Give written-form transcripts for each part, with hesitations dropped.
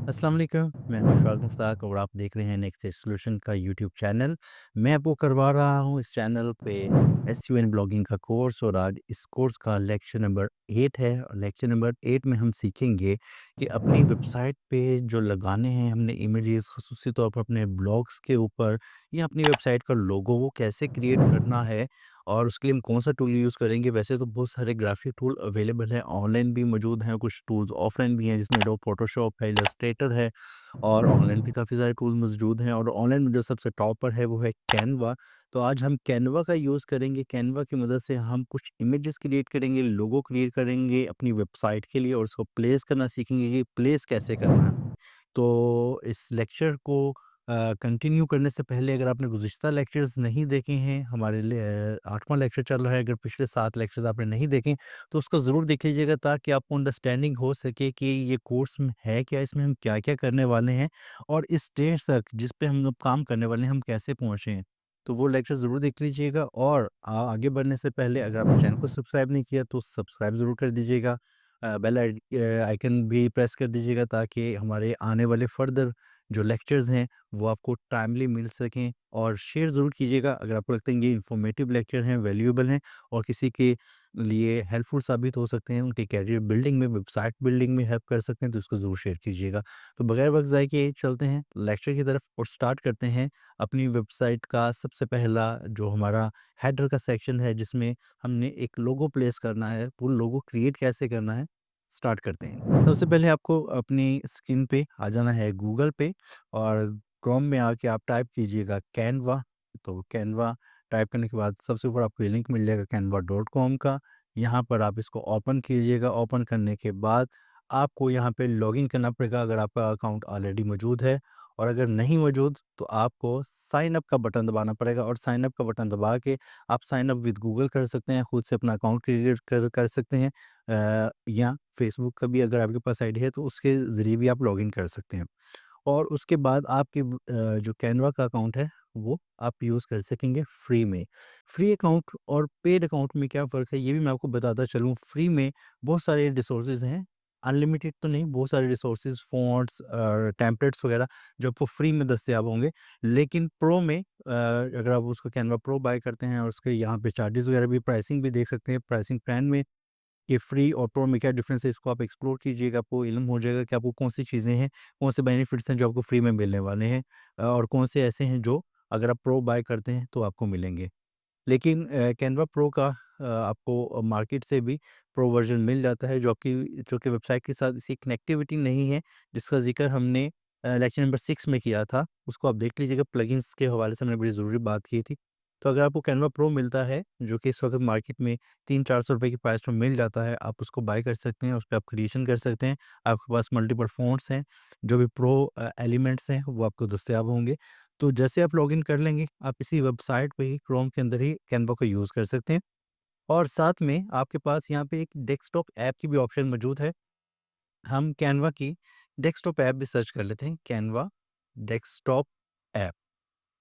अस्सलाम वालेकुम, मैं हूं इशफाक मुश्ताक और आप देख रहे हैं नेक्स्ट सॉल्यूशन का यूट्यूब चैनल। मैं आपको करवा रहा हूं इस चैनल पे एसईओ एंड ब्लॉगिंग का कोर्स और आज इस कोर्स का लेक्चर नंबर 8 है और लेक्चर नंबर 8 में हम सीखेंगे कि अपनी वेबसाइट पे जो लगाने हैं हमने इमेजेस ख़ुसूसी तौर पर अपने ब्लॉग्स के ऊपर या अपनी वेबसाइट का लोगो वो कैसे क्रिएट करना है और उसके लिए हम कौन सा टूल यूज़ करेंगे। वैसे तो बहुत सारे ग्राफिक टूल अवेलेबल हैं, ऑनलाइन भी मौजूद हैं, कुछ टूल्स ऑफलाइन भी हैं जिसमें एडोब फोटोशॉप है, इलस्ट्रेटर है और ऑनलाइन भी काफ़ी सारे टूल मौजूद हैं और ऑनलाइन में जो सबसे टॉप पर है वो है कैनवा। तो आज हम कैनवा का यूज़ करेंगे। कैनवा की मदद से हम कुछ इमेजेस क्रिएट करेंगे, लोगो क्रिएट करेंगे अपनी वेबसाइट के लिए और उसको प्लेस करना सीखेंगे कि प्लेस कैसे करना है। तो इस लेक्चर को कंटिन्यू करने से पहले अगर आपने गुज़िश्ता लेक्चर्स नहीं देखे हैं, हमारे लिए 8वाँ लेक्चर चल रहा है, अगर पिछले 7 लेक्चर्स आपने नहीं देखे, तो उसको ज़रूर देख लीजिएगा ताकि आपको अंडरस्टैंडिंग हो सके कि ये कोर्स में है क्या, इसमें हम क्या-क्या करने वाले हैं और इस स्टेज तक जिस पे हम लोग काम करने वाले हैं, हम कैसे पहुँचे हैं। तो वो लेक्चर ज़रूर देख लीजिएगा और आगे बढ़ने से पहले अगर आपने चैनल को सब्सक्राइब नहीं किया, तो सब्सक्राइब ज़रूर कर दीजिएगा। बेल आइकन भी प्रेस कर दीजिएगा ताकि हमारे आने वाले फर्दर जो लेक्चर्स हैं वो आपको टाइमली मिल सकें और शेयर ज़रूर कीजिएगा अगर आपको लगता है ये इन्फॉर्मेटिव लेक्चर हैं, वैल्यूएबल हैं और किसी के लिए हेल्पफुल साबित हो सकते हैं, उनके करियर बिल्डिंग में, वेबसाइट बिल्डिंग में हेल्प कर सकते हैं, तो इसको ज़रूर शेयर कीजिएगा। तो बगैर वक्त ज़ाय किए चलते हैं लेक्चर की तरफ और स्टार्ट करते हैं अपनी वेबसाइट का सबसे पहला जो हमारा हेडर का सेक्शन है जिसमें हमने एक लोगो प्लेस करना है, वो लोगो क्रिएट कैसे करना है, स्टार्ट करते हैं। सबसे पहले आपको अपनी स्क्रीन पे आ जाना है गूगल पे और क्रोम में आके आप टाइप कीजिएगा कैनवा। तो कैनवा टाइप करने के बाद सबसे ऊपर आपको ये लिंक मिल जाएगा canva.com का। यहाँ पर आप इसको ओपन कीजिएगा। ओपन करने के बाद आपको यहाँ पे लॉगिन करना पड़ेगा अगर आपका अकाउंट ऑलरेडी मौजूद है और अगर नहीं मौजूद तो आपको साइन अप का बटन दबाना पड़ेगा और साइन अप का बटन दबा के आप साइन अप विद गूगल कर सकते हैं, खुद से अपना अकाउंट क्रिएट कर सकते हैं। या फेसबुक का भी अगर आपके पास आईडी है तो उसके ज़रिए भी आप लॉगिन कर सकते हैं और उसके बाद आपके जो कैनवा का अकाउंट है वो आप यूज़ कर सकेंगे फ्री में। फ्री अकाउंट और पेड अकाउंट में क्या फ़र्क है ये भी मैं आपको बताता चलूँ। फ्री में बहुत सारे रिसोर्सेज़ हैं, अनलिमिटेड तो नहीं, बहुत सारे रिसोर्सेज़, फ़ॉन्ट्स और टेम्पलेट्स वगैरह जो आपको फ्री में दस्तयाब होंगे। लेकिन प्रो में अगर आप उसको कैनवा प्रो बाय करते हैं और उसके यहाँ पे चार्जेज़ वगैरह भी, प्राइसिंग भी देख सकते हैं। प्राइसिंग प्लान में ये फ्री और प्रो में क्या डिफरेंस है इसको आप एक्सप्लोर कीजिएगा, आपको इल्म हो जाएगा कि आपको कौन-सी चीज़ें हैं, कौन से बेनिफिट्स हैं जो आपको फ्री में मिलने वाले हैं और कौन से ऐसे हैं जो अगर आप प्रो बाय करते हैं तो आपको मिलेंगे। लेकिन कैनवा प्रो का आपको मार्केट से भी प्रो वर्ज़न मिल जाता है जो कि वेबसाइट के साथ इसकी कनेक्टिविटी नहीं है, जिसका ज़िक्र हमने लेक्चर नंबर 6 में किया था। उसको आप देख लीजिएगा, प्लगइन्स के हवाले से हमने बड़ी ज़रूरी बात की थी। तो अगर आपको कैनवा प्रो मिलता है, जो कि इस वक़्त मार्केट में 300-400 रुपए की प्राइस में मिल जाता है, आप उसको बाय कर सकते हैं, उसपे आप क्रिएशन कर सकते हैं। आपके पास मल्टीपल फ़ॉन्ट्स हैं, जो भी प्रो एलिमेंट्स हैं, वो आपको दस्तयाब होंगे। तो जैसे आप लॉगिन कर लेंगे, आप इसी वेबसाइट पे ही क्रोम के अंदर ही कैनवा को यूज़ कर सकते हैं और साथ में आपके पास यहाँ पे एक डेस्कटॉप ऐप की भी ऑप्शन मौजूद है। हम कैनवा की डेस्कटॉप ऐप भी सर्च कर लेते हैं, कैनवा डेस्कटॉप ऐप।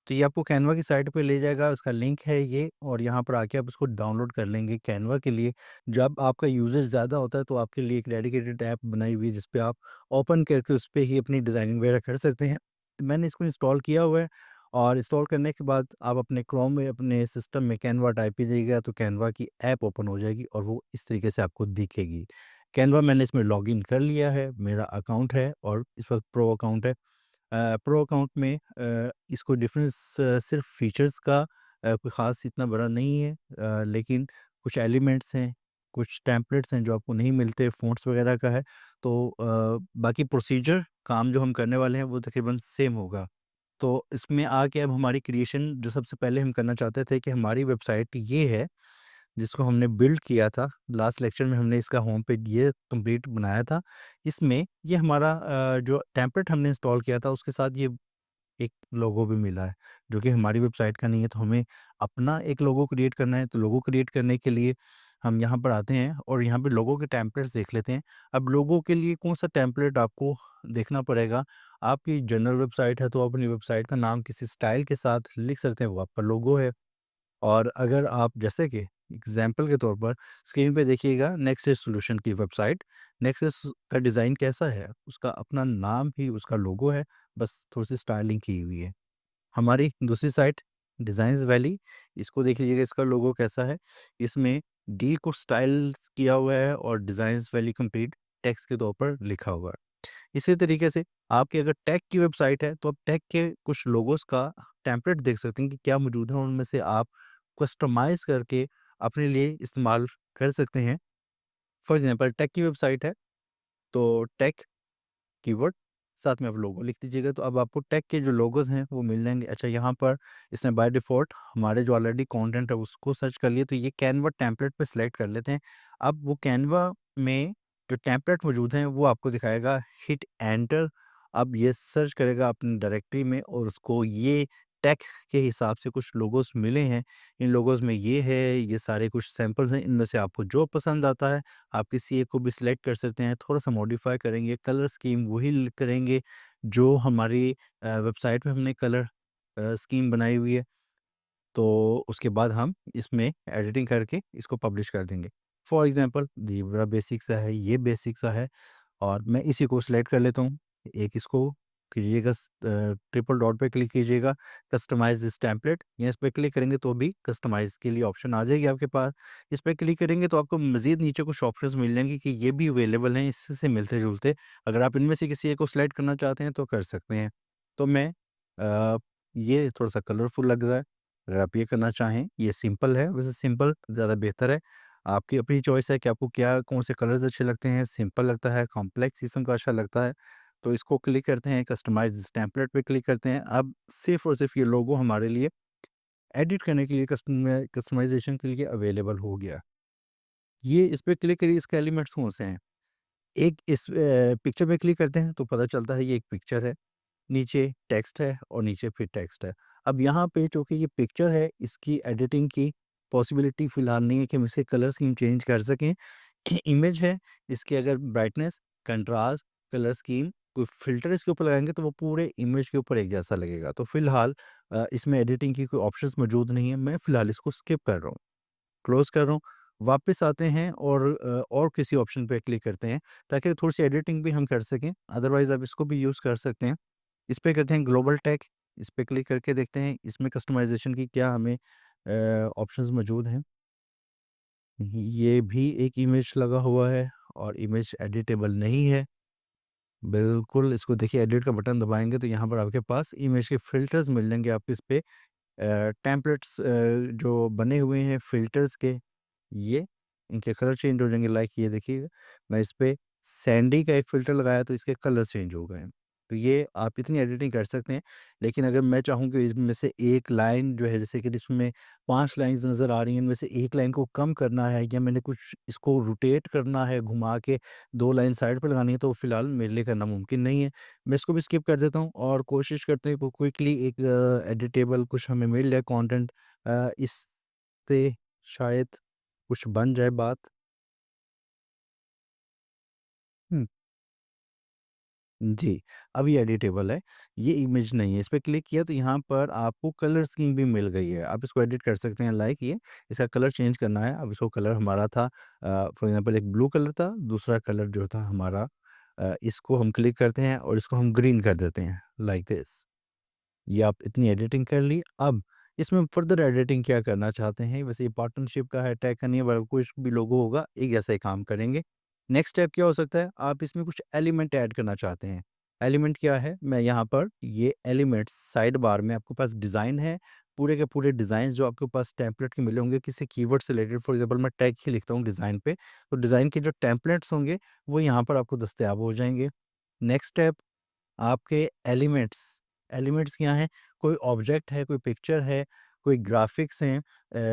तो ये आपको कैनवा की साइट पे ले जाएगा, उसका लिंक है ये और यहाँ पर आके आप उसको डाउनलोड कर लेंगे। कैनवा के लिए जब आपका यूज़ेज ज़्यादा होता है तो आपके लिए एक डेडिकेटेड ऐप बनाई हुई है जिस पे आप ओपन करके उस पे ही अपनी डिज़ाइनिंग वगैरह कर सकते हैं। तो मैंने इसको इंस्टॉल किया हुआ है और इंस्टॉल करने के बाद आप अपने क्रोम में अपने सिस्टम में कैनवा टाइप कीजिएगा तो कैनवा की ऐप ओपन हो जाएगी और वो इस तरीके से आपको दिखेगी। कैनवा मैंने इसमें लॉगिन कर लिया है, मेरा अकाउंट है और इस वक़्त प्रो अकाउंट है। प्रो अकाउंट में इसको डिफरेंस सिर्फ फीचर्स का कोई ख़ास इतना बड़ा नहीं है, लेकिन कुछ एलिमेंट्स हैं, कुछ टेम्पलेट्स हैं जो आपको नहीं मिलते, फ़ॉन्ट्स वगैरह का है। तो बाकी प्रोसीजर काम जो हम करने वाले हैं वो तकरीबन सेम होगा। तो इसमें आके अब हमारी क्रिएशन जो सबसे पहले हम करना चाहते थे कि हमारी वेबसाइट ये है जिसको हमने बिल्ड किया था। लास्ट लेक्चर में हमने इसका होम पेज ये कंप्लीट बनाया था। इसमें ये हमारा जो टेम्पलेट हमने इंस्टॉल किया था उसके साथ ये एक लोगो भी मिला है, जो कि हमारी वेबसाइट का नहीं है, तो हमें अपना एक लोगो क्रिएट करना है। तो लोगो क्रिएट करने के लिए हम यहाँ पर आते हैं और यहाँ पे लोगो के टेम्पलेट्स देख लेते हैं। अब लोगो के लिए कौन-सा टेम्पलेट आपको देखना पड़ेगा, आपकी जनरल वेबसाइट है तो आप अपनी वेबसाइट का नाम किसी स्टाइल के साथ लिख सकते हैं, वो आपका लोगो है। और अगर आप जैसे कि एग्ज़ाम्पल के तौर पर स्क्रीन पे देखिएगा नेक्स्ट इज सॉल्यूशन की वेबसाइट। नेक्सस का डिज़ाइन कैसा है? उसका अपना नाम ही उसका लोगो है, बस थोड़ी-सी स्टाइलिंग की हुई है। हमारी दूसरी साइट डिज़ाइन्स वैली, इसको देख लीजिएगा इसका लोगो कैसा है। इसमें डी को स्टाइल्स किया हुआ है और डिज़ाइन्स वैली कंप्लीट टेक्स्ट के तौर पर लिखा हुआ है। इसी तरीके से आपकी अगर टेक की वेबसाइट है, तो आप टेक के कुछ लोगोस का टेम्पलेट देख सकते हैं कि क्या मौजूद है, उनमें से आप कस्टमाइज़ करके अपने लिए इस्तेमाल कर सकते हैं। फॉर एग्ज़ाम्पल टेक की वेबसाइट है, तो टेक कीवर्ड साथ में आप लोगो लिख दीजिएगा, तो अब आपको टेक के जो लोगोज़ हैं वो मिल जाएँगे। अच्छा, यहाँ पर इसने बाय डिफ़ॉल्ट हमारे जो ऑलरेडी कंटेंट है उसको सर्च कर लिया, तो ये कैनवा टेम्पलेट पे सिलेक्ट कर लेते हैं। अब वो कैनवा में जो टेम्पलेट मौजूद हैं वो आपको दिखाएगा, हिट एंटर। अब ये सर्च करेगा अपनी डायरेक्टरी में और उसको ये टेक के हिसाब से कुछ लोगोज़ मिले हैं। इन लोगोज़ में ये है, ये सारे कुछ सैंपल्स हैं, इनमें से आपको जो पसंद आता है आप किसी एक को भी सिलेक्ट कर सकते हैं, थोड़ा-सा मॉडिफ़ाई करेंगे, कलर स्कीम वही करेंगे जो हमारी वेबसाइट पे हमने कलर स्कीम बनाई हुई है। तो उसके बाद हम इसमें एडिटिंग करके इसको पब्लिश कर देंगे। फॉर एग्ज़ाम्पल ये बड़ा बेसिक सा है, ये बेसिक सा है और मैं इसी को सिलेक्ट कर लेता हूँ। एक इसको कीजिएगा ट्रिपल डॉट पे क्लिक कीजिएगा, कस्टमाइज़ दिस टेम्पलेट, या इस पे क्लिक करेंगे तो भी कस्टमाइज़ के लिए ऑप्शन आ जाएगी आपके पास। इस पे क्लिक करेंगे तो आपको मज़ीद नीचे कुछ ऑप्शंस मिल जाएँगे कि ये भी अवेलेबल हैं इससे मिलते-जुलते। अगर आप इनमें से किसी एक को सिलेक्ट करना चाहते हैं तो कर सकते हैं। तो मैं ये थोड़ा-सा कलरफुल लग रहा है, अगर आप ये करना चाहें, ये सिंपल है, वैसे सिंपल ज़्यादा बेहतर है। आपकी अपनी चॉइस है कि आपको क्या कौन से कलर्स अच्छे लगते हैं, सिंपल लगता है, कॉम्प्लेक्स किस्म का अच्छा लगता है। तो इसको क्लिक करते हैं, कस्टमाइज़ दिस टेम्पलेट पे क्लिक करते हैं। अब सिर्फ़ और सिर्फ़ ये लोगो हमारे लिए एडिट करने के लिए कस्टमाइज़ेशन के लिए अवेलेबल हो गया। ये इस पे क्लिक करिए, इसके एलिमेंट्स कौन से हैं? एक इस पिक्चर पे क्लिक करते हैं तो पता चलता है ये एक पिक्चर है, नीचे टेक्स्ट है और नीचे फिर टेक्स्ट है। अब यहाँ पे चूँकि ये पिक्चर है, इसकी एडिटिंग की पॉसिबिलिटी फ़िलहाल नहीं है कि हम इसके कलर स्कीम चेंज कर सकें। इमेज है, इसकी अगर ब्राइटनेस, कंट्रास्ट, कलर स्कीम, कोई फ़िल्टर इसके ऊपर लगाएँगे तो वो पूरे इमेज के ऊपर एक जैसा लगेगा। तो फ़िलहाल इसमें एडिटिंग की कोई ऑप्शंस मौजूद नहीं है। मैं फ़िलहाल इसको स्किप कर रहा हूँ, क्लोज़ कर रहा हूँ। वापस आते हैं और किसी ऑप्शन पे क्लिक करते हैं ताकि थोड़ी-सी एडिटिंग भी हम कर सकें। अदरवाइज़ आप इसको भी यूज़ कर सकते हैं। इस पे करते हैं ग्लोबल टैग, इस पे क्लिक करके देखते हैं इसमें कस्टमाइज़ेशन की क्या हमें ऑप्शंस मौजूद हैं। ये भी एक इमेज लगा हुआ है और इमेज एडिटेबल नहीं है। बिल्कुल, इसको देखिए एडिट का बटन दबाएँगे तो यहाँ पर आपके पास इमेज के फ़िल्टर्स मिल जाएँगे। आप इस पे टेम्पलेट्स जो बने हुए हैं फ़िल्टर्स के, ये इनके कलर चेंज हो जाएँगे। लाइक ये देखिए, मैं इस पे सैंडी का एक फ़िल्टर लगाया तो इसके कलर चेंज हो गए हैं। तो ये आप इतनी एडिटिंग कर सकते हैं। लेकिन अगर मैं चाहूँ कि इसमें से एक लाइन जो है, जैसे कि इसमें 5 लाइन्स नज़र आ रही हैं, इनमें से एक लाइन को कम करना है या मैंने कुछ इसको रोटेट करना है, घुमा के 2 लाइन साइड पे लगानी है, तो फ़िलहाल मेरे लिए करना मुमकिन नहीं है। मैं इसको भी स्किप कर देता हूँ और कोशिश करते हैं कि क्विकली एक एडिटेबल कुछ हमें मिल जाए कंटेंट, इससे शायद कुछ बन जाए बात। हुँ, जी, अब ये एडिटेबल है, ये इमेज नहीं है। इस पे क्लिक किया तो यहाँ पर आपको कलर स्कीम भी मिल गई है। आप इसको एडिट कर सकते हैं, लाइक ये, इसका कलर चेंज करना है। अब इसको कलर हमारा था फॉर एग्ज़ाम्पल एक ब्लू कलर था, दूसरा कलर जो था हमारा इसको हम क्लिक करते हैं और इसको हम ग्रीन कर देते हैं, लाइक दिस। ये आप इतनी एडिटिंग कर ली। अब इसमें फर्दर एडिटिंग क्या करना चाहते हैं? वैसे ये पार्टनरशिप का है, टैग का नहीं है, बड़ा कुछ भी लोगो होगा, एक जैसा ही काम करेंगे। नेक्स्ट स्टेप क्या हो सकता है? आप इसमें कुछ एलिमेंट ऐड करना चाहते हैं। एलिमेंट क्या है? मैं यहाँ पर ये एलिमेंट्स साइड बार में आपके पास डिज़ाइन है, पूरे के पूरे डिज़ाइन जो आपके पास टेम्पलेट के मिले होंगे किसी कीवर्ड से रिलेटेड, फॉर एग्ज़ाम्पल मैं टैग ही लिखता हूँ डिज़ाइन पे, तो डिज़ाइन के जो टेम्पलेट्स होंगे, वो यहाँ पर आपको दस्तयाब हो जाएँगे। नेक्स्ट स्टेप, आपके एलिमेंट्स, एलिमेंट्स क्या हैं? कोई ऑब्जेक्ट है, कोई पिक्चर है, कोई ग्राफ़िक्स हैं,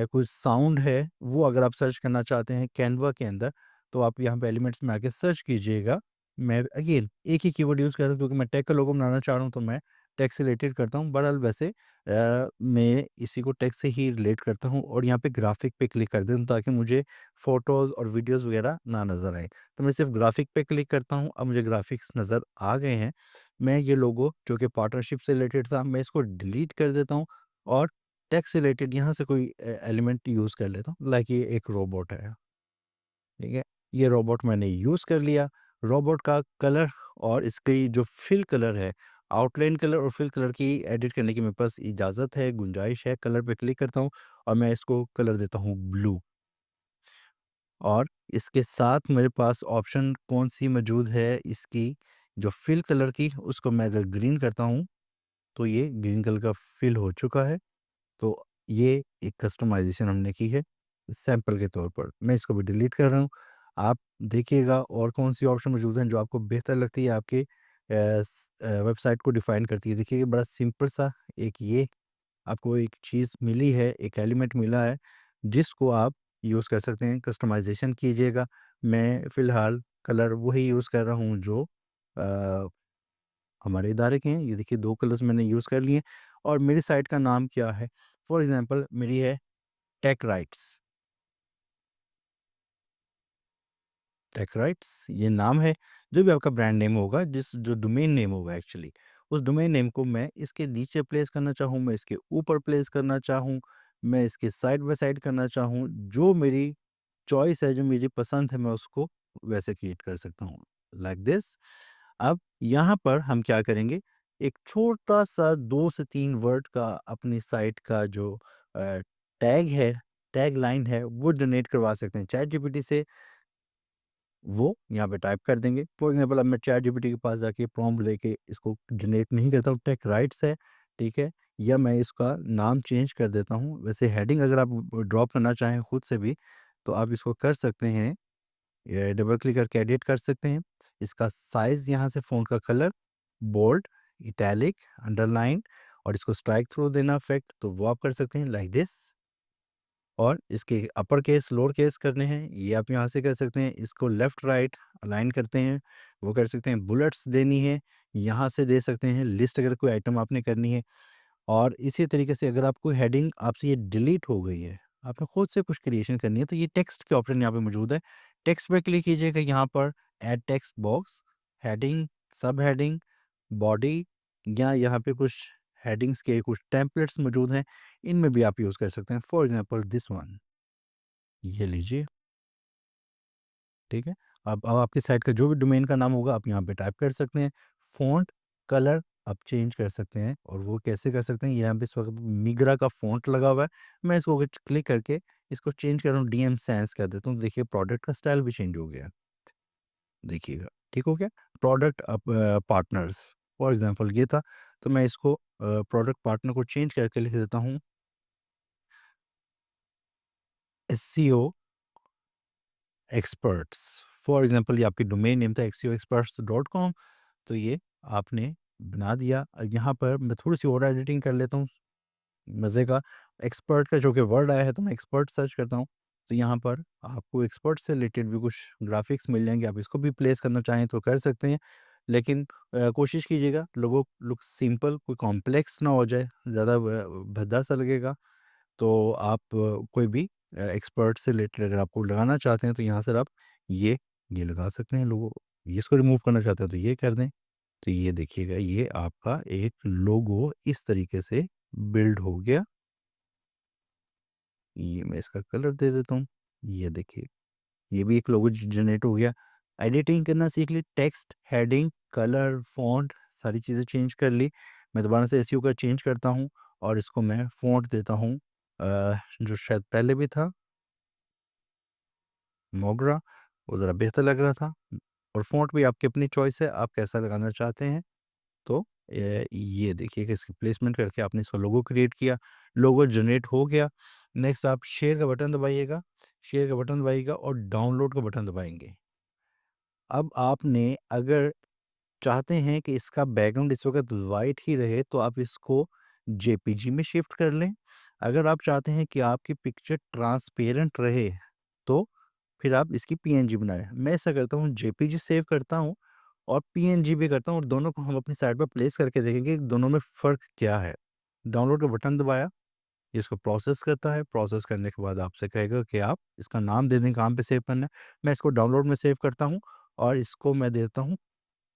कोई साउंड है, वो अगर आप सर्च करना चाहते हैं कैनवा के अंदर, तो आप यहाँ पे एलिमेंट्स में आके सर्च कीजिएगा। मैं अगेन एक ही कीवर्ड यूज़ कर रहा हूँ क्योंकि मैं टेक का लोगो बनाना चाह रहा हूँ, तो मैं टेक से रिलेटेड करता हूँ। बहरहाल वैसे मैं इसी को टेक से ही रिलेट करता हूँ और यहाँ पे ग्राफ़िक पे क्लिक कर देता हूँ ताकि मुझे फ़ोटोज़ और वीडियोज़ वगैरह ना नज़र आएँ। तो मैं सिर्फ़ ग्राफ़िक पे क्लिक करता हूँ, अब मुझे ग्राफ़िक्स नज़र आ गए हैं। मैं ये लोगो जो कि पार्टनरशिप से रिलेटेड था, मैं इसको डिलीट कर देता हूँ और टेक्स्ट से रिलेटेड यहाँ से कोई एलिमेंट यूज़ कर लेता हूँ, लाइक ये एक रोबोट है, ठीक है? ये रोबोट मैंने यूज़ कर लिया। रोबोट का कलर और इसकी जो फिल कलर है, आउटलाइन कलर और फिल कलर की एडिट करने की मेरे पास इजाज़त है, गुंजाइश है। कलर पे क्लिक करता हूँ और मैं इसको कलर देता हूँ ब्लू। और इसके साथ मेरे पास ऑप्शन कौन-सी मौजूद है इसकी, जो फिल कलर की, उसको मैं अगर ग्रीन करता हूँ, तो ये ग्रीन कलर का फिल हो चुका है। तो ये एक कस्टमाइज़ेशन हमने की है सैंपल के तौर पर। मैं इसको भी डिलीट कर रहा हूँ। आप देखिएगा और कौन-सी ऑप्शन मौजूद हैं जो आपको बेहतर लगती है, आपके वेबसाइट को डिफ़ाइन करती है। देखिए बड़ा सिंपल सा एक ये आपको एक चीज़ मिली है, एक एलिमेंट मिला है, जिसको आप यूज़ कर सकते हैं, कस्टमाइज़ेशन कीजिएगा। मैं फ़िलहाल कलर वही यूज़ कर रहा हूँ जो अ, हमारे इदारे के हैं। ये देखिए 2 कलर्स मैंने यूज़ कर लिए और मेरी साइट का नाम क्या है? फॉर एग्ज़ाम्पल मेरी है टेक राइट्स। टेक राइट्स ये नाम है, जो भी आपका ब्रांड नेम होगा, जिस जो डोमेन नेम होगा एक्चुअली, उस डोमेन नेम को मैं इसके नीचे प्लेस करना चाहूँ, मैं इसके ऊपर प्लेस करना चाहूँ, मैं इसके साइड बाय साइड करना चाहूँ, जो मेरी चॉइस है, जो मुझे पसंद है, मैं उसको वैसे क्रिएट कर सकता हूँ, लाइक दिस। अब यहाँ पर हम क्या करेंगे, एक छोटा-सा 2 से 3 वर्ड का अपनी साइट का जो टैग है, टैग लाइन है, वो जनरेट करवा सकते हैं चैट जीपीटी से। वो यहाँ पे टाइप कर देंगे। फॉर एग्ज़ाम्पल अब मैं चैटजीपीटी के पास जाके प्रॉम्प्ट देके इसको जनरेट नहीं करता हूँ, टेक राइट्स है, ठीक है? या मैं इसका नाम चेंज कर देता हूँ। वैसे हेडिंग अगर आप ड्रॉप करना चाहें खुद से भी, तो आप इसको कर सकते हैं। ये डबल क्लिक करके एडिट कर सकते हैं। इसका साइज़ यहाँ से फ़ॉन्ट का कलर, बोल्ड, इटैलिक, अंडरलाइन और इसको स्ट्राइक थ्रू देना इफ़ेक्ट, तो वो आप कर सकते हैं लाइक दिस। और इसके अपर केस, लोअर केस करने हैं, ये आप यहाँ से कर सकते हैं। इसको लेफ्ट राइट अलाइन करते हैं, वो कर सकते हैं। बुलेट्स देनी है, यहाँ से दे सकते हैं। लिस्ट अगर कोई आइटम आपने करनी है और इसी तरीके से अगर आपको हेडिंग आपसे ये डिलीट हो गई है, आपने खुद से कुछ क्रिएशन करनी है, तो ये टेक्स्ट के ऑप्शन यहाँ पे मौजूद है। टेक्स्ट पे क्लिक कीजिएगा, यहाँ पर ऐड टेक्स्ट बॉक्स, हेडिंग, सब हेडिंग, बॉडी या यहाँ पे कुछ हेडिंग्स के कुछ टेम्पलेट्स मौजूद हैं, इनमें भी आप यूज़ कर सकते हैं। फॉर एग्ज़ाम्पल दिस वन, ये लीजिए, ठीक है? अब आपकी साइट का जो भी डोमेन का नाम होगा, आप यहाँ पे टाइप कर सकते हैं। फ़ॉन्ट, कलर आप चेंज कर सकते हैं और वो कैसे कर सकते हैं, यहाँ पे इस वक़्त मिग्रा का फ़ॉन्ट लगा हुआ है। मैं इसको अगर क्लिक करके इसको चेंज कर रहा हूँ, डीएम सैंस कर देता हूँ, देखिए प्रोडक्ट का स्टाइल भी चेंज हो गया। देखिएगा, ठीक हो गया? प्रोडक्ट पार्टनर्स फॉर एग्ज़ाम्पल ये था, तो मैं इसको प्रोडक्ट पार्टनर को चेंज करके लिख देता हूँ एसईओ एक्सपर्ट्स। फॉर एग्ज़ाम्पल ये आपकी डोमेन नेम था एक्सईओ एक्सपर्ट्स.com, तो ये आपने बना दिया। यहाँ पर मैं थोड़ी-सी और एडिटिंग कर लेता हूँ, मज़े का। एक्सपर्ट का जो कि वर्ड आया है, तो मैं एक्सपर्ट सर्च करता हूँ, तो यहाँ पर आपको एक्सपर्ट से रिलेटेड भी कुछ ग्राफ़िक्स मिल जाएँगे। आप इसको भी प्लेस करना चाहें तो कर सकते हैं, लेकिन कोशिश कीजिएगा लोगो लुक सिंपल, कोई कॉम्प्लेक्स ना हो जाए, ज़्यादा भद्दा-सा लगेगा। तो आप कोई भी एक्सपर्ट से रिलेटेड अगर आपको लगाना चाहते हैं, तो यहाँ से आप ये ये लगा सकते हैं लोगो। ये इसको रिमूव करना चाहते हैं, तो ये कर दें। तो ये देखिएगा, ये आपका एक लोगो इस तरीके से बिल्ड हो गया। ये मैं इसका कलर दे देता हूँ। ये देखिए, ये भी एक लोगो ज जनरेट हो गया। एडिटिंग करना सीख ली, टेक्स्ट, हेडिंग, कलर, फ़ॉन्ट सारी चीज़ें चेंज कर ली। मैं दोबारा से एसईओ का चेंज करता हूँ और इसको मैं फ़ॉन्ट देता हूँ जो शायद पहले भी था, मोगरा, वो ज़रा बेहतर लग रहा था। और फ़ॉन्ट भी आपकी अपनी चॉइस है, आप कैसा लगाना चाहते हैं। तो ये देखिए कि इसकी प्लेसमेंट करके आपने इसका लोगो क्रिएट किया, लोगो जनरेट हो गया। नेक्स्ट आप शेयर का बटन दबाइएगा, शेयर का बटन दबाइएगा और डाउनलोड का बटन दबाएँगे। अब आपने अगर चाहते हैं कि इसका बैकग्राउंड इस वक़्त वाइट ही रहे, तो आप इसको जेपीजी में शिफ्ट कर लें। अगर आप चाहते हैं कि आपकी पिक्चर ट्रांसपेरेंट रहे, तो फिर आप इसकी पीएनजी बनाएँ। मैं ऐसा करता हूँ, जेपीजी सेव करता हूँ और पीएनजी भी करता हूँ और दोनों को हम अपनी साइट पर प्लेस करके देखेंगे कि दोनों में फ़र्क क्या है। डाउनलोड का बटन दबाया, ये इसको प्रोसेस करता है, प्रोसेस करने के बाद आपसे कहेगा कि आप इसका नाम दे दें, कहाँ पे सेव करना है। मैं इसको डाउनलोड में सेव करता हूँ और इसको मैं देता हूँ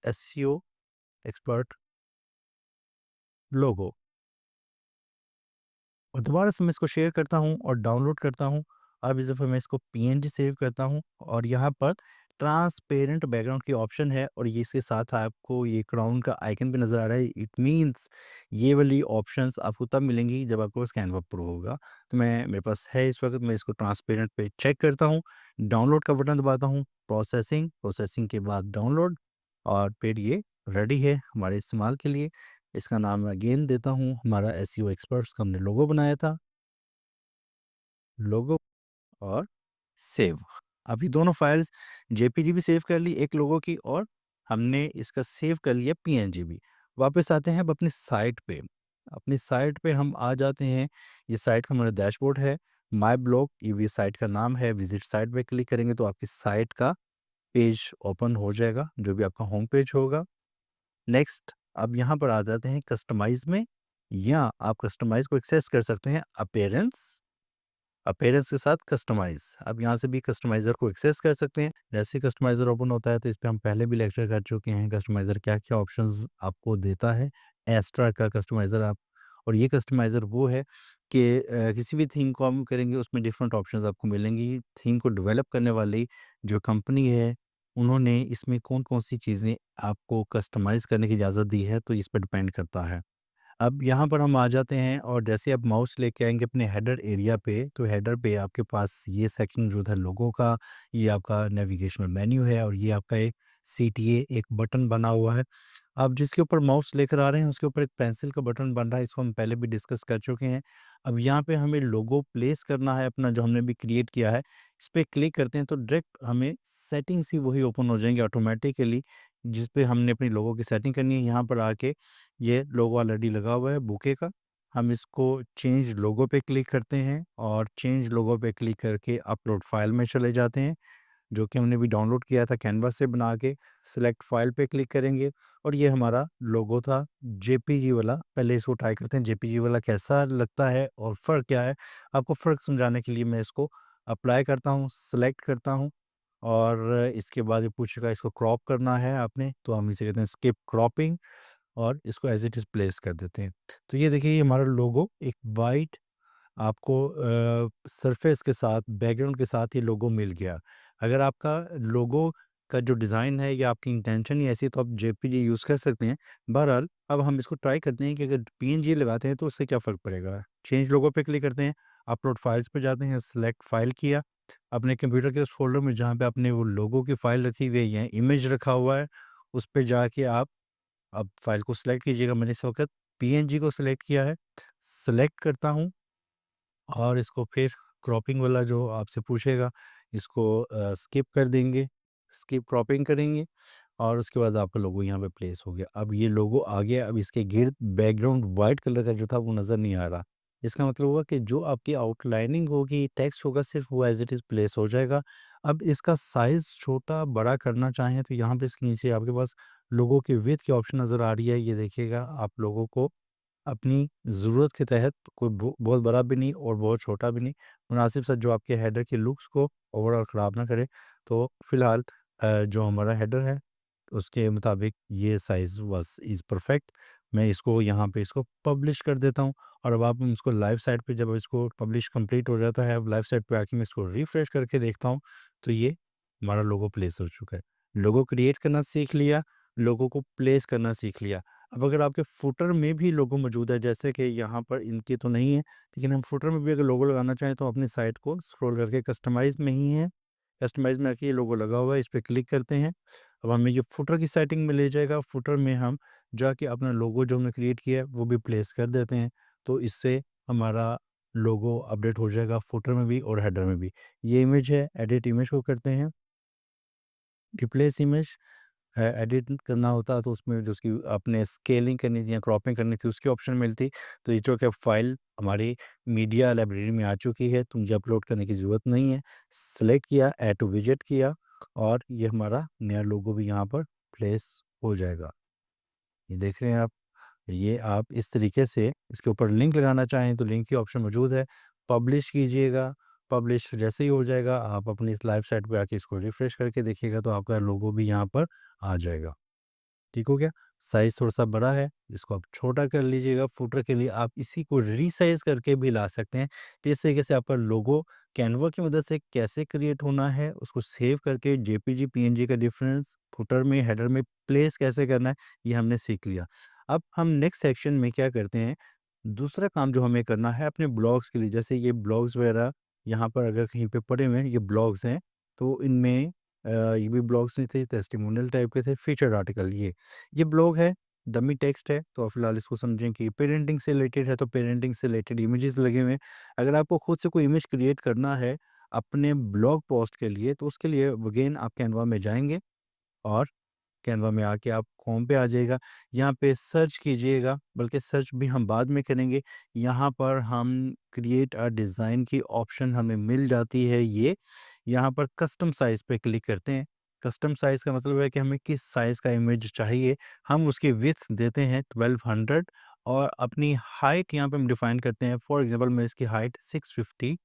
एसईओ एक्सपर्ट लोगो और दोबारा से मैं इसको शेयर करता हूँ और डाउनलोड करता हूँ। अब इस दफ़े मैं इसको पीएनजी सेव करता हूँ और यहाँ पर ट्रांसपेरेंट बैकग्राउंड की ऑप्शन है और ये इसके साथ आपको ये क्राउन का आइकन भी नज़र आ रहा है। इट मीन्स ये वाली ऑप्शंस आपको तब मिलेंगी जब आपके पास कैनवा प्रो होगा। तो मैं मेरे पास है इस वक़्त, मैं इसको ट्रांसपेरेंट पे चेक करता हूँ, डाउनलोड का बटन दबाता हूँ, प्रोसेसिंग के बाद डाउनलोड और फिर ये रेडी है हमारे इस्तेमाल के लिए। इसका नाम मैं अगेन देता हूँ, हमारा एसईओ एक्सपर्ट्स का हमने लोगो बनाया था, लोगो और सेव। अभी दोनों फाइल्स जेपीजी भी सेव कर ली एक लोगों की और हमने इसका सेव कर लिया पीएनजी भी। वापस आते हैं अब अपनी साइट पे। अपनी साइट पे हम आ जाते हैं, ये साइट का हमारा डैशबोर्ड है, माय ब्लॉग ये साइट का नाम है। विजिट साइट पे क्लिक करेंगे तो आपकी साइट का पेज ओपन हो जाएगा, जो भी आपका होम पेज होगा। नेक्स्ट अब यहाँ पर आ जाते हैं कस्टमाइज़ में, या आप कस्टमाइज़ को एक्सेस कर सकते हैं अपीयरेंस के साथ कस्टमाइज़। आप यहाँ से भी कस्टमाइज़र को एक्सेस कर सकते हैं। जैसे ही कस्टमाइज़र ओपन होता है तो इस पे हम पहले भी लेक्चर कर चुके हैं, कस्टमाइज़र क्या-क्या ऑप्शंस आपको देता है। एक्स्ट्रा का कस्टमाइज़र आप, और ये कस्टमाइज़र वो है कि किसी भी थीम को हम करेंगे उसमें डिफरेंट ऑप्शंस आपको मिलेंगी। थीम को डेवलप करने वाली जो कंपनी है, उन्होंने इसमें कौन-कौन सी चीज़ें आपको कस्टमाइज़ करने की इजाज़त दी है, तो इस पे डिपेंड करता है। अब यहाँ पर हम आ जाते हैं और जैसे आप माउस लेके आएँगे अपने हेडर एरिया पे, तो हेडर पे आपके पास ये सेक्शन जो था लोगों का, ये आपका नेविगेशनल मेन्यू है और ये आपका एक सीटीए एक बटन बना हुआ है। आप जिसके ऊपर माउस लेकर आ रहे हैं उसके ऊपर एक पेंसिल का बटन बन रहा है, इसको हम पहले भी डिस्कस कर चुके हैं। अब यहाँ पे हमें लोगो प्लेस करना है अपना, जो हमने भी क्रिएट किया है। इस पे क्लिक करते हैं तो डायरेक्ट हमें सेटिंग्स ही वही ओपन हो जाएँगी ऑटोमैटिकली, जिस पे हमने अपनी लोगो की सेटिंग करनी है। यहाँ पर आके ये लोगो ऑलरेडी लगा हुआ है बुके का। हम इसको चेंज लोगो पे क्लिक करते हैं और चेंज लोगो पे क्लिक करके अपलोड फाइल में चले जाते हैं, जो कि हमने भी डाउनलोड किया था कैनवास से बना के। सिलेक्ट फाइल पे क्लिक करेंगे और ये हमारा लोगो था जेपीजी वाला। पहले इसको ट्राई करते हैं जेपीजी वाला कैसा लगता है और फ़र्क क्या है। आपको फ़र्क समझाने के लिए मैं इसको अप्लाई करता हूँ, सिलेक्ट करता हूँ और इसके बाद ये पूछेगा इसको क्रॉप करना है आपने, तो हम इसे कहते हैं स्किप क्रॉपिंग और इसको एज़ इट इज़ प्लेस कर देते हैं। तो ये देखिए ये हमारा लोगो एक वाइट आपको सरफेस के साथ, बैकग्राउंड के साथ ये लोगो मिल गया। अगर आपका लोगो का जो डिज़ाइन है या आपकी इंटेंशन ही ऐसी है तो आप जेपीजी यूज़ कर सकते हैं। बहरहाल अब हम इसको ट्राई करते हैं कि अगर पीएनजी लगाते हैं तो उससे क्या फ़र्क पड़ेगा। चेंज लोगो पे क्लिक करते हैं, अपलोड फाइल्स पे जाते हैं, सेलेक्ट फाइल किया, अपने कंप्यूटर के उस फ़ोल्डर में जहाँ पे आपने वो लोगो की फ़ाइल रखी हुई है या इमेज रखा हुआ है, उस पे जाके आप अब फ़ाइल को सिलेक्ट कीजिएगा। मैंने इस वक़्त पीएनजी को सिलेक्ट किया है। सिलेक्ट करता हूँ और इसको फिर क्रॉपिंग वाला जो आपसे पूछेगा, इसको स्किप कर देंगे, स्किप क्रॉपिंग करेंगे और उसके बाद आपका लोगो यहाँ पे प्लेस हो गया। अब ये लोगो आ गया, अब इसके गिर्द बैकग्राउंड वाइट कलर का जो था वो नज़र नहीं आ रहा। इसका मतलब हुआ कि जो आपकी आउटलाइनिंग होगी, टेक्स्ट होगा, सिर्फ़ वो एज़ इट इज़ प्लेस हो जाएगा। अब इसका साइज़ छोटा-बड़ा करना चाहें तो यहाँ पे इसके नीचे आपके पास लोगो की विड्थ की ऑप्शन नज़र आ रही है। ये देखिएगा आप लोगों को अपनी ज़रूरत के तहत कोई बहुत बड़ा भी नहीं और बहुत छोटा भी नहीं, मुनासिब सा जो आपके हेडर के लुक्स को ओवरऑल ख़राब ना करे। तो फ़िलहाल जो हमारा हेडर है उसके मुताबिक ये साइज़ बस इज़ परफेक्ट। मैं इसको यहाँ पे इसको पब्लिश कर देता हूँ और अब आप इसको लाइव साइट पे जब इसको पब्लिश कंप्लीट हो जाता है, अब लाइव साइट पे आके मैं इसको रिफ्रेश करके देखता हूँ, तो ये हमारा लोगो प्लेस हो चुका है। लोगो क्रिएट करना सीख लिया, लोगो को प्लेस करना सीख लिया। अब अगर आपके फुटर में भी लोगो मौजूद है, जैसे कि यहाँ पर इनके तो नहीं है, लेकिन हम फुटर में भी अगर लोगो लगाना चाहें तो अपनी साइट को स्क्रॉल करके कस्टमाइज़ में ही है, कस्टमाइज़ में आके ये लोगो लगा हुआ है, इस पे क्लिक करते हैं। अब हमें ये फुटर की सेटिंग में ले जाएगा, फुटर में हम जाके अपना लोगो जो हमने क्रिएट किया है वो भी प्लेस कर देते हैं। तो इससे हमारा लोगो अपडेट हो जाएगा फुटर में भी और हेडर में भी। ये इमेज है, एडिट इमेज को करते हैं, रिप्लेस इमेज एडिट करना होता तो उसमें जो उसकी आपने स्केलिंग करनी थी या क्रॉपिंग करनी थी उसकी ऑप्शन मिलती। तो ये जो कि अब फाइल हमारी मीडिया लाइब्रेरी में आ चुकी है, तो मुझे अपलोड करने की ज़रूरत नहीं है। सेलेक्ट किया, ऐड टू विजेट किया और ये हमारा नया लोगो भी यहाँ पर प्लेस हो जाएगा। ये देख रहे हैं आप, ये आप इस तरीके से इसके ऊपर लिंक लगाना चाहें तो लिंक की ऑप्शन मौजूद है। पब्लिश कीजिएगा, पब्लिश जैसे ही हो जाएगा आप अपनी इस लाइव साइट पे आके इसको रिफ्रेश करके देखिएगा तो आपका लोगो भी यहाँ पर आ जाएगा। ठीक हो गया? साइज़ थोड़ा-सा बड़ा है, इसको आप छोटा कर लीजिएगा। फुटर के लिए आप इसी को रीसाइज़ करके भी ला सकते हैं। तो इस तरीके से आपका लोगो कैनवा की मदद से कैसे क्रिएट होना है, उसको सेव करके जेपीजी, पीएनजी का डिफरेंस, फुटर में, हेडर में प्लेस कैसे करना है, ये हमने सीख लिया। अब हम नेक्स्ट सेक्शन में क्या करते हैं, दूसरा काम जो हमें करना है अपने ब्लॉग्स के लिए, जैसे ये ब्लॉग्स वगैरह यहाँ पर अगर कहीं पे पड़े हुए हैं, ये ब्लॉग्स हैं, तो इनमें ये भी ब्लॉग्स नहीं थे, टेस्टिमोनियल टाइप के थे, फीचर्ड आर्टिकल ये ब्लॉग है, डमी टेक्स्ट है, तो फिलहाल इसको समझें कि पेरेंटिंग से रिलेटेड है, तो पेरेंटिंग से रिलेटेड इमेजेस लगे हुए हैं। अगर आपको खुद से कोई इमेज क्रिएट करना है अपने ब्लॉग पोस्ट के लिए, तो उसके लिए अगेन आप कैनवा में जाएँगे और कैनवा में आके आप होम पे आ जाइएगा। यहाँ पे सर्च कीजिएगा, बल्कि सर्च भी हम बाद में करेंगे। यहाँ पर हम क्रिएट अ डिज़ाइन की ऑप्शन हमें मिल जाती है ये। यहाँ पर कस्टम साइज़ पे क्लिक करते हैं। कस्टम साइज़ का मतलब है कि हमें किस साइज़ का इमेज चाहिए। हम उसकी विड्थ देते हैं 1200 और अपनी हाइट यहाँ पे हम डिफ़ाइन करते हैं। फॉर एग्ज़ाम्पल मैं इसकी हाइट 650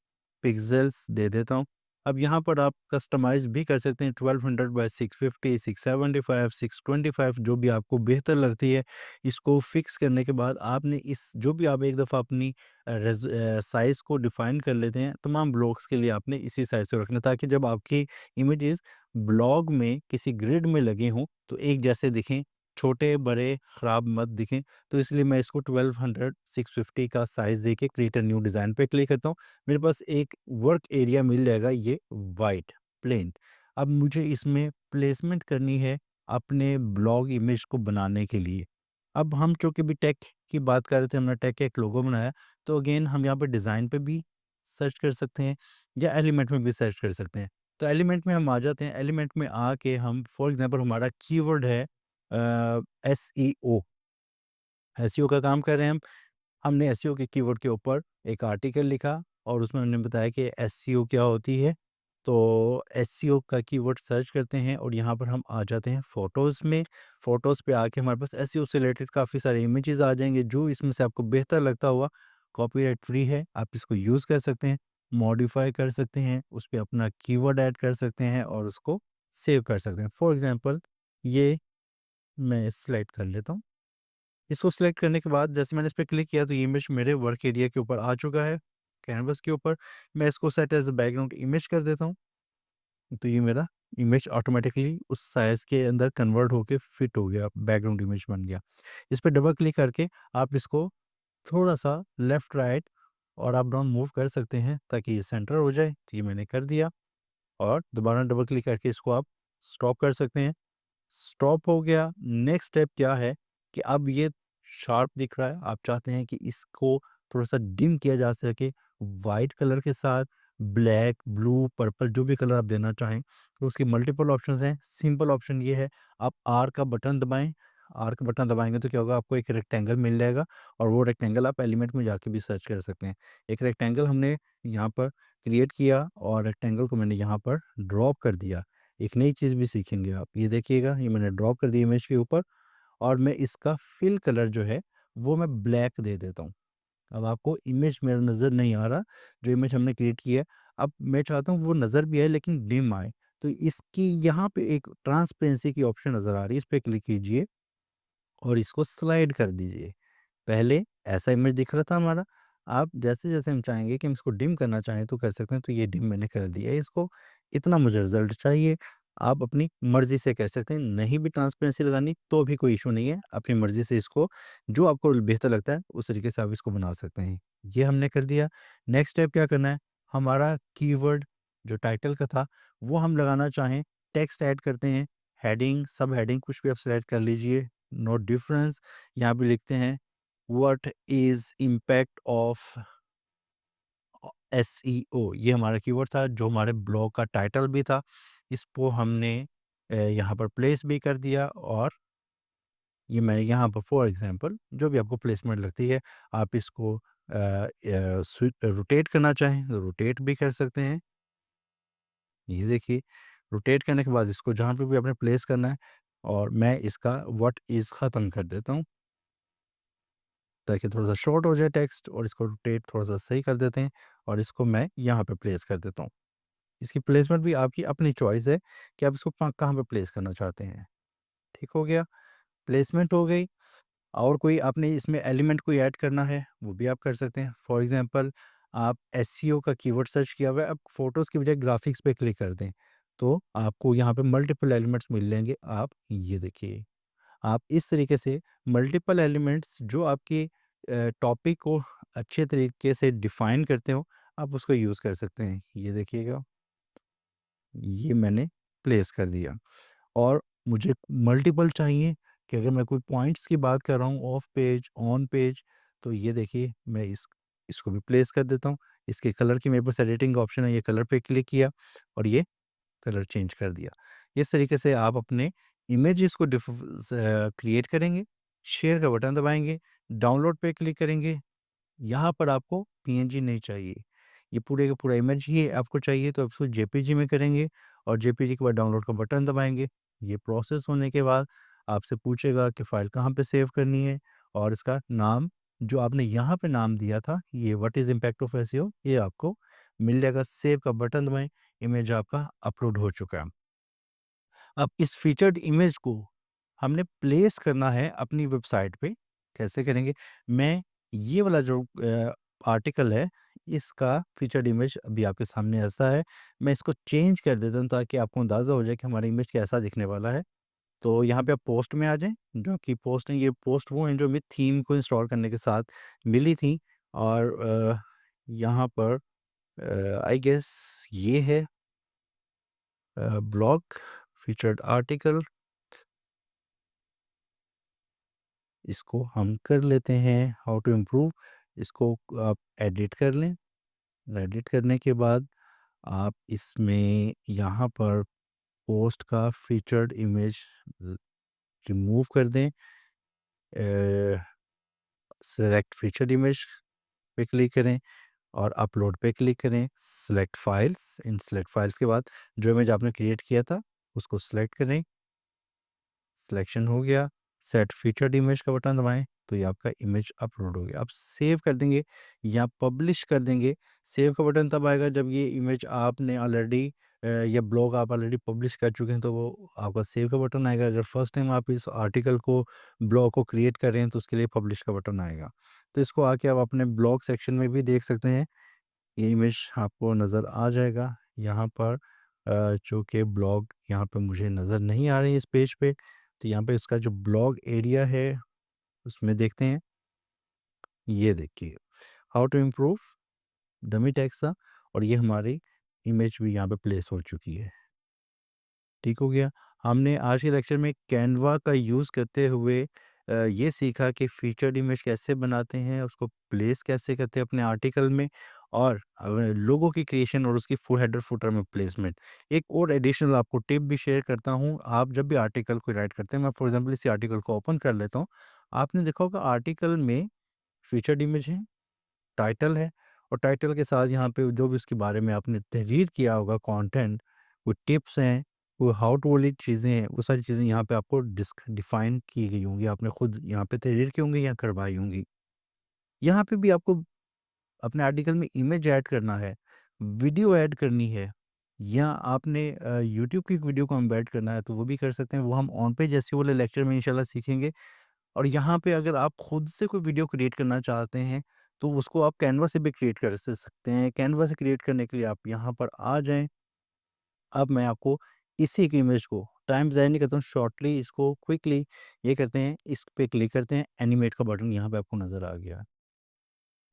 पिक्सेल्स दे देता हूँ। अब यहाँ पर आप कस्टमाइज़ भी कर सकते हैं 1200 बाय 650, 675, 625 जो भी आपको बेहतर लगती है। इसको फ़िक्स करने के बाद आपने इस जो भी आप एक दफ़ा अपनी साइज़ को डिफ़ाइन कर लेते हैं, तमाम ब्लॉग्स के लिए आपने इसी साइज़ को रखना है ताकि जब आपकी इमेजेस ब्लॉग में किसी ग्रिड में लगे हों, तो एक जैसे दिखें, छोटे-बड़े ख़राब मत दिखें। तो इसलिए मैं इसको 1200, 650 का साइज़ देके क्रिएट अ न्यू डिज़ाइन पे क्लिक करता हूँ। मेरे पास एक वर्क एरिया मिल जाएगा ये वाइट प्लेन। अब मुझे इसमें प्लेसमेंट करनी है अपने ब्लॉग इमेज को बनाने के लिए। अब हम चूँकि भी टेक की बात कर रहे थे, हमने टेक का एक लोगो बनाया, तो अगेन हम यहाँ पे डिज़ाइन पे भी सर्च कर सकते हैं या एलिमेंट में भी सर्च कर सकते हैं। तो एलिमेंट में हम आ जाते हैं, एलिमेंट में आके हम फॉर एग्ज़ाम्पल हमारा कीवर्ड है एसईओ, एसईओ का काम कर रहे हैं हम। हमने एसईओ के कीवर्ड के ऊपर एक आर्टिकल लिखा और उसमें हमने बताया कि एसईओ क्या होती है। तो एसईओ का कीवर्ड सर्च करते हैं और यहाँ पर हम आ जाते हैं फ़ोटोज़ में। फ़ोटोज़ पे आके हमारे पास एसईओ से रिलेटेड काफ़ी सारे इमेजेस आ जाएँगे, जो इसमें से आपको बेहतर लगता हुआ कॉपीराइट फ्री है, आप इसको यूज़ कर सकते हैं, मॉडिफ़ाई कर सकते हैं, उस पे अपना कीवर्ड ऐड कर सकते हैं और उसको सेव कर सकते हैं। फॉर एग्ज़ाम्पल ये मैं सेलेक्ट कर लेता हूँ। इसको सिलेक्ट करने के बाद जैसे मैंने इस पे क्लिक किया तो ये इमेज मेरे वर्क एरिया के ऊपर आ चुका है, कैनवास के ऊपर। मैं इसको set as a background image कर देता हूँ, तो ये मेरा इमेज ऑटोमैटिकली उस साइज़ के अंदर कन्वर्ट होके फिट हो गया, बैकग्राउंड इमेज बन गया। इस पे डबल क्लिक करके आप इसको थोड़ा-सा लेफ्ट राइट और अप डाउन मूव कर सकते हैं ताकि ये सेंटर हो जाए, तो ये मैंने कर दिया और दोबारा डबल क्लिक करके इसको आप स्टॉप कर सकते हैं। स्टॉप हो गया। नेक्स्ट स्टेप क्या है कि अब ये शार्प दिख रहा है, आप चाहते हैं कि इसको थोड़ा-सा डिम किया जा सके वाइट कलर के साथ, ब्लैक, ब्लू, पर्पल जो भी कलर आप देना चाहें, तो उसकी मल्टीपल ऑप्शंस हैं। सिंपल ऑप्शन ये है, आप आर का बटन दबाएँ, आर का बटन दबाएँगे तो क्या होगा आपको एक रेक्टेंगल मिल जाएगा और वो रेक्टेंगल आप एलिमेंट में जाके भी सर्च कर सकते हैं। एक रेक्टेंगल हमने यहाँ पर क्रिएट किया और रेक्टेंगल को मैंने यहाँ पर ड्रॉप कर दिया। एक नई चीज़ भी सीखेंगे आप। ये देखिएगा, ये मैंने ड्रॉप कर दी इमेज के ऊपर और मैं इसका फिल कलर जो है, वो मैं ब्लैक दे देता हूँ। अब आपको इमेज मेरा नज़र नहीं आ रहा, जो इमेज हमने क्रिएट की है। अब मैं चाहता हूँ वो नज़र भी आए लेकिन डिम आए। तो इसकी यहाँ पे एक ट्रांसपेरेंसी की ऑप्शन नज़र आ रही है, इस पे क्लिक कीजिए और इसको स्लाइड कर दीजिए। पहले ऐसा इमेज दिख रहा था हमारा, आप जैसे-जैसे हम चाहेंगे कि हम इसको डिम करना चाहें तो कर सकते हैं, तो ये डिम मैंने कर दिया है इसको, इतना मुझे रिज़ल्ट चाहिए। आप अपनी मर्ज़ी से कर सकते हैं, नहीं भी ट्रांसपेरेंसी लगानी तो भी कोई इश्यू नहीं है, अपनी मर्ज़ी से इसको जो आपको बेहतर लगता है उस तरीके से आप इसको बना सकते हैं। ये हमने कर दिया, नेक्स्ट स्टेप क्या करना है, हमारा कीवर्ड जो टाइटल का था वो हम लगाना चाहें, टेक्स्ट ऐड करते हैं, हेडिंग, सब हेडिंग कुछ भी आप सेलेक्ट कर लीजिए, नो डिफरेंस यहाँ पे लिखते हैं what is impact of SEO, ये हमारा कीवर्ड था जो हमारे ब्लॉग का टाइटल भी था। इसको हमने यहाँ पर प्लेस भी कर दिया और ये मैं यहाँ पर फॉर एग्ज़ाम्पल जो भी आपको प्लेसमेंट लगती है, आप इसको रोटेट करना चाहें तो रोटेट भी कर सकते हैं। ये देखिए, रोटेट करने के बाद इसको जहाँ पे भी आपने प्लेस करना है और मैं इसका व्हाट इज़ ख़त्म कर देता हूँ। ताकि थोड़ा-सा शॉर्ट हो जाए टेक्स्ट और इसको रोटेट थोड़ा-सा सही कर देते हैं और इसको मैं यहाँ पे प्लेस कर देता हूँ। इसकी प्लेसमेंट भी आपकी अपनी चॉइस है कि आप इसको कहाँ पे प्लेस करना चाहते हैं। ठीक हो गया? प्लेसमेंट हो गई। और कोई आपने इसमें एलिमेंट कोई ऐड करना है, वो भी आप कर सकते हैं। फॉर एग्ज़ाम्पल आप एसईओ का कीवर्ड सर्च किया हुआ है, अब फ़ोटोज़ की बजाय ग्राफ़िक्स पे क्लिक कर दें, तो आपको यहाँ पे मल्टीपल एलिमेंट्स मिल जाएँगे। आप ये देखिए, आप इस तरीके से मल्टीपल एलिमेंट्स जो आपके टॉपिक को अच्छे तरीके से डिफ़ाइन करते हो, आप उसको यूज़ कर सकते हैं। ये देखिएगा, ये मैंने प्लेस कर दिया। और मुझे मल्टीपल चाहिए कि अगर मैं कोई पॉइंट्स की बात कर रहा हूँ ऑफ पेज, ऑन पेज, तो ये देखिए मैं इसको भी प्लेस कर देता हूँ। इसके कलर की मेरे पास एडिटिंग का ऑप्शन है, ये कलर पे क्लिक किया और ये कलर चेंज कर दिया। इस तरीके से आप अपने इमेजेस को क्रिएट करेंगे, शेयर का बटन दबाएँगे, डाउनलोड पे क्लिक करेंगे, यहाँ पर आपको पीएनजी नहीं चाहिए। ये पूरे का पूरा इमेज ही आपको चाहिए तो आप उसको जेपीजी में करेंगे और जेपीजी के बाद डाउनलोड का बटन दबाएँगे। ये प्रोसेस होने के बाद आपसे पूछेगा कि फ़ाइल कहाँ पे सेव करनी है और इसका नाम जो आपने यहाँ पे नाम दिया था, ये what is impact of SEO, ये आपको मिल जाएगा। सेव का बटन दबाएँ, इमेज आपका अपलोड हो चुका है। अब इस फीचर्ड इमेज को हमने प्लेस करना है अपनी वेबसाइट पे। कैसे करेंगे? मैं ये वाला जो आर्टिकल है, इसका फीचर्ड इमेज अभी आपके सामने ऐसा है। मैं इसको चेंज कर देता हूँ ताकि आपको अंदाज़ा हो जाए कि हमारा इमेज कैसा दिखने वाला है। तो यहाँ पे आप पोस्ट में आ जाएँ, जो कि पोस्ट है, ये पोस्ट वो हैं जो हमें थीम को इंस्टॉल करने के साथ मिली थी और यहाँ पर आई गेस ये है ब्लॉग फीचर्ड आर्टिकल। इसको हम कर लेते हैं हाउ टू इम्प्रूव। इसको आप एडिट कर लें। एडिट करने के बाद आप इसमें यहाँ पर पोस्ट का फीचर्ड इमेज रिमूव कर दें। सेलेक्ट फीचर्ड इमेज पे क्लिक करें और अपलोड पे क्लिक करें। सेलेक्ट फाइल्स, इन सेलेक्ट फाइल्स के बाद जो इमेज आपने क्रिएट किया था उसको सेलेक्ट करें। सिलेक्शन हो गया, सेट फीचर्ड इमेज का बटन दबाएँ, तो ये आपका इमेज अपलोड हो गया। आप सेव कर देंगे या पब्लिश कर देंगे। सेव का बटन तब आएगा जब ये इमेज आपने ऑलरेडी या ब्लॉग आप ऑलरेडी पब्लिश कर चुके हैं तो वो आपका सेव का बटन आएगा। अगर फर्स्ट टाइम आप इस आर्टिकल को, ब्लॉग को क्रिएट कर रहे हैं तो उसके लिए पब्लिश का बटन आएगा। तो इसको आके आप अपने ब्लॉग सेक्शन में भी देख सकते हैं। ये इमेज आपको नज़र आ जाएगा यहाँ पर जो कि ब्लॉग यहाँ पे मुझे नज़र नहीं आ रही है इस पेज पे। तो यहाँ पे इसका जो ब्लॉग एरिया है उसमें देखते हैं। ये देखिए how to improve dummy text था और ये हमारी इमेज भी यहाँ पे प्लेस हो चुकी है। ठीक हो गया। हमने आज के लेक्चर में कैनवा का यूज़ करते हुए ये सीखा कि फीचर्ड इमेज कैसे बनाते हैं, उसको प्लेस कैसे करते हैं अपने आर्टिकल में और लोगों की क्रिएशन और उसकी फुल हेडर फुटर में प्लेसमेंट। एक और एडिशनल आपको टिप भी शेयर करता हूँ, आप जब भी आर्टिकल को राइट करते हैं, मैं फॉर एग्जांपल इसी आर्टिकल को ओपन कर लेता हूँ। आपने देखा होगा आर्टिकल में फीचर्ड इमेज है, टाइटल है और टाइटल के साथ यहाँ पे जो भी उसके बारे में आपने तहरीर किया होगा कंटेंट, वो टिप्स हैं, वो हाउ टू वाली चीज़ें हैं, वो सारी चीज़ें यहाँ पे आपको डिफाइन की गई होंगी, आपने खुद यहाँ पे तहरीर की होंगी या करवाई होंगी। यहाँ पे भी आपको अपने आर्टिकल में इमेज ऐड करना है, वीडियो ऐड करनी है या आपने यूट्यूब की वीडियो को एम्बेड करना है तो वो भी कर सकते हैं। वो हम ऑन पेज एसईओ वाले लेक्चर में इंशाल्लाह सीखेंगे। और यहाँ पे अगर आप खुद से कोई वीडियो क्रिएट करना चाहते हैं, तो उसको आप कैनवा से भी क्रिएट कर सकते हैं। कैनवा से क्रिएट करने के लिए आप यहाँ पर आ जाएँ। अब मैं आपको इसी की इमेज को टाइम ज़ाया नहीं करता हूँ, शॉर्टली इसको क्विकली ये करते हैं, इस पे क्लिक करते हैं, एनिमेट का बटन यहाँ पे आपको नज़र आ गया।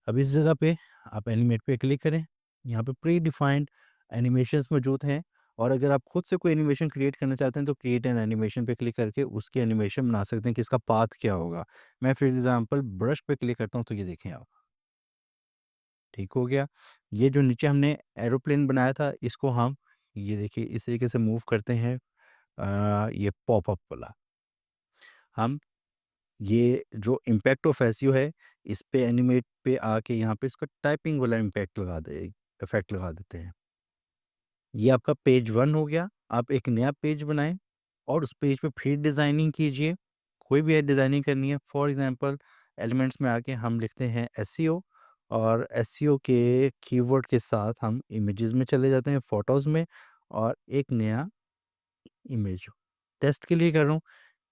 अब इस जगह पे आप एनिमेट पे क्लिक करें। यहाँ पे प्री डिफाइंड एनिमेशंस मौजूद हैं और अगर आप खुद से कोई एनिमेशन क्रिएट करना चाहते हैं तो क्रिएट एन एनिमेशन पे क्लिक करके उसकी एनिमेशन बना सकते हैं कि इसका पाथ क्या होगा। मैं फॉर एग्जांपल ब्रश पे क्लिक करता हूँ तो ये देखें आप, ठीक हो गया। ये जो नीचे हमने एरोप्लेन बनाया था इसको हम ये देखिए इस तरीके से मूव करते हैं। ये पॉपअप वाला हम ये जो इम्पैक्ट ऑफ एसईओ है, इस पे एनिमेट पे आके यहाँ पे इसका टाइपिंग वाला इम्पैक्ट लगा दे इफ़ेक्ट लगा देते हैं। ये आपका पेज 1 हो गया। आप एक नया पेज बनाएँ और उस पेज पे फिर डिज़ाइनिंग कीजिए। कोई भी डिज़ाइनिंग करनी है, फॉर एग्ज़ाम्पल एलिमेंट्स में आके हम लिखते हैं एसईओ और एसईओ के कीवर्ड के साथ हम इमेजेस में चले जाते हैं, फ़ोटोज़ में और एक नया इमेज टेस्ट के लिए कर रहा हूँ।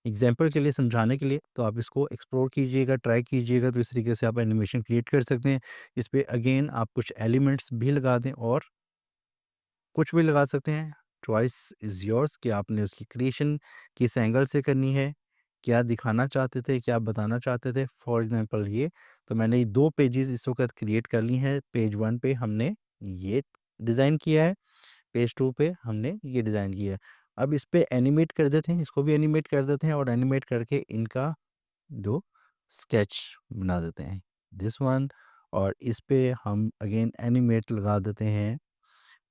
एग्जाम्पल के लिए, समझाने के लिए, तो आप इसको एक्सप्लोर कीजिएगा, ट्राई कीजिएगा, तो इस तरीके से आप एनिमेशन क्रिएट कर सकते हैं। इस पे अगेन आप कुछ एलिमेंट्स भी लगा दें और कुछ भी लगा सकते हैं। चॉइस इज़ योर्स कि आपने उसकी क्रिएशन किस एंगल से करनी है, क्या दिखाना चाहते थे, क्या बताना चाहते थे। फॉर एग्ज़ाम्पल ये, तो मैंने 2 पेजेज़ इस वक़्त क्रिएट कर ली हैं। पेज 1 पे हमने ये डिज़ाइन किया है, पेज 2 पे हमने ये डिज़ाइन किया है। अब इस पे एनिमेट कर देते हैं, इसको भी एनिमेट कर देते हैं और एनिमेट करके इनका जो स्केच बना देते हैं, दिस वन। और इस पे हम अगेन एनिमेट लगा देते हैं।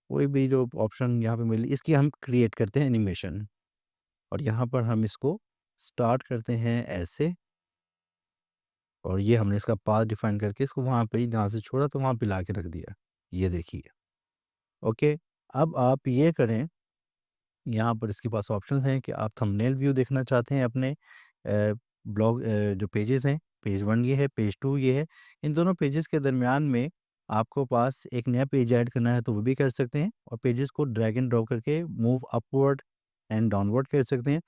कोई भी जो ऑप्शन यहाँ पे मिली, इसकी हम क्रिएट करते हैं एनिमेशन, और यहाँ पर हम इसको स्टार्ट करते हैं ऐसे, और ये हमने इसका पाथ डिफाइन करके इसको वहाँ पे ही जहाँ से छोड़ा तो वहाँ पे ला के रख दिया। ये देखिए, ओके। अब आप ये करें, यहाँ पर इसके पास ऑप्शन हैं कि आप थंबनेल व्यू देखना चाहते हैं अपने ब्लॉग जो पेजेस हैं, पेज 1 ये है, पेज 2 ये है। इन दोनों पेजेस के दरमियान में आपको पास एक नया पेज ऐड करना है तो वो भी कर सकते हैं, और पेजेस को ड्रैग एंड ड्रॉप करके मूव अपवर्ड एंड डाउनवर्ड कर सकते हैं।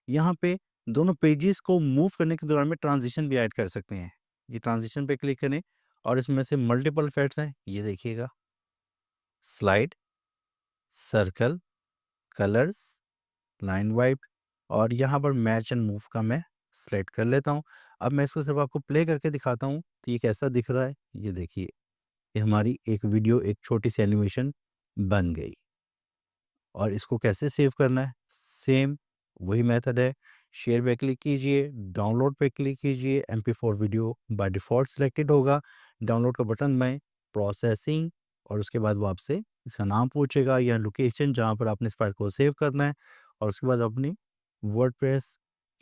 यहाँ पे दोनों पेजेस को मूव करने के दौरान में ट्रांजिशन भी ऐड कर सकते हैं। ये ट्रांजिशन पे क्लिक करें और इसमें से मल्टीपल इफेक्ट्स हैं, ये देखिएगा, slide, circle, colours, line wipe, और यहाँ पर मैच एंड मूव का मैं सेलेक्ट कर लेता हूँ। अब मैं इसको सिर्फ आपको प्ले करके दिखाता हूँ तो ये कैसा दिख रहा है। ये देखिए, ये हमारी एक वीडियो, एक छोटी सी एनिमेशन बन गई। और इसको कैसे सेव करना है, सेम वही मेथड है। शेयर पे क्लिक कीजिए, डाउनलोड पे क्लिक कीजिए, MP4 video by default selected होगा। डाउनलोड का बटन में प्रोसेसिंग, और उसके बाद वो आपसे इसका नाम पूछेगा या लोकेशन जहाँ पर आपने इस फाइल को सेव करना है, और उसके बाद अपनी वर्डप्रेस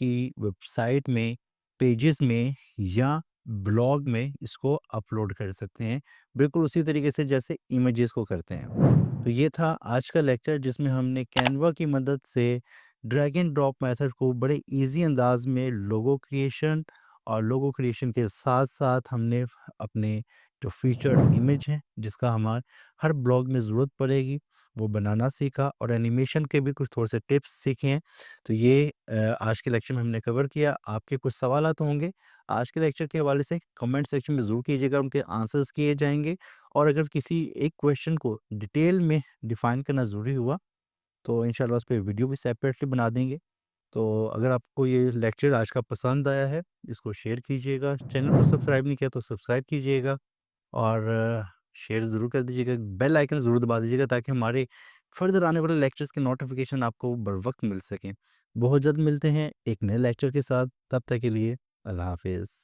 की वेबसाइट में, पेजेस में या ब्लॉग में इसको अपलोड कर सकते हैं, बिल्कुल उसी तरीके से जैसे इमेजेस को करते हैं। तो ये था आज का लेक्चर जिसमें हमने कैनवा की मदद से ड्रैग एंड ड्रॉप मेथड को बड़े इजी अंदाज में लोगो क्रिएशन, और लोगो क्रिएशन के साथ साथ हमने अपने जो फीचर्ड इमेज है जिसका हमारे हर ब्लॉग में ज़रूरत पड़ेगी वो बनाना सीखा, और एनिमेशन के भी कुछ थोड़े से टिप्स सीखे हैं। तो ये आज के लेक्चर में हमने कवर किया। आपके कुछ सवालात होंगे आज के लेक्चर के हवाले से, कमेंट सेक्शन में ज़रूर कीजिएगा, उनके आंसर्स किए जाएंगे। और अगर किसी एक क्वेश्चन को डिटेल में डिफाइन करना ज़रूरी हुआ तो इंशाल्लाह उस पे वीडियो भी सेपरेटली बना देंगे। तो अगर आपको ये लेक्चर आज का पसंद आया है, इसको शेयर कीजिएगा, चैनल को सब्सक्राइब नहीं किया तो सब्सक्राइब कीजिएगा, और शेयर ज़रूर कर दीजिएगा, बेल आइकन ज़रूर दबा दीजिएगा ताकि हमारे फर्दर आने वाले लेक्चर्स के नोटिफिकेशन आपको बर वक्त मिल सकें। बहुत जल्द मिलते हैं एक नए लेक्चर के साथ, तब तक के लिए अल्लाह हाफिज़।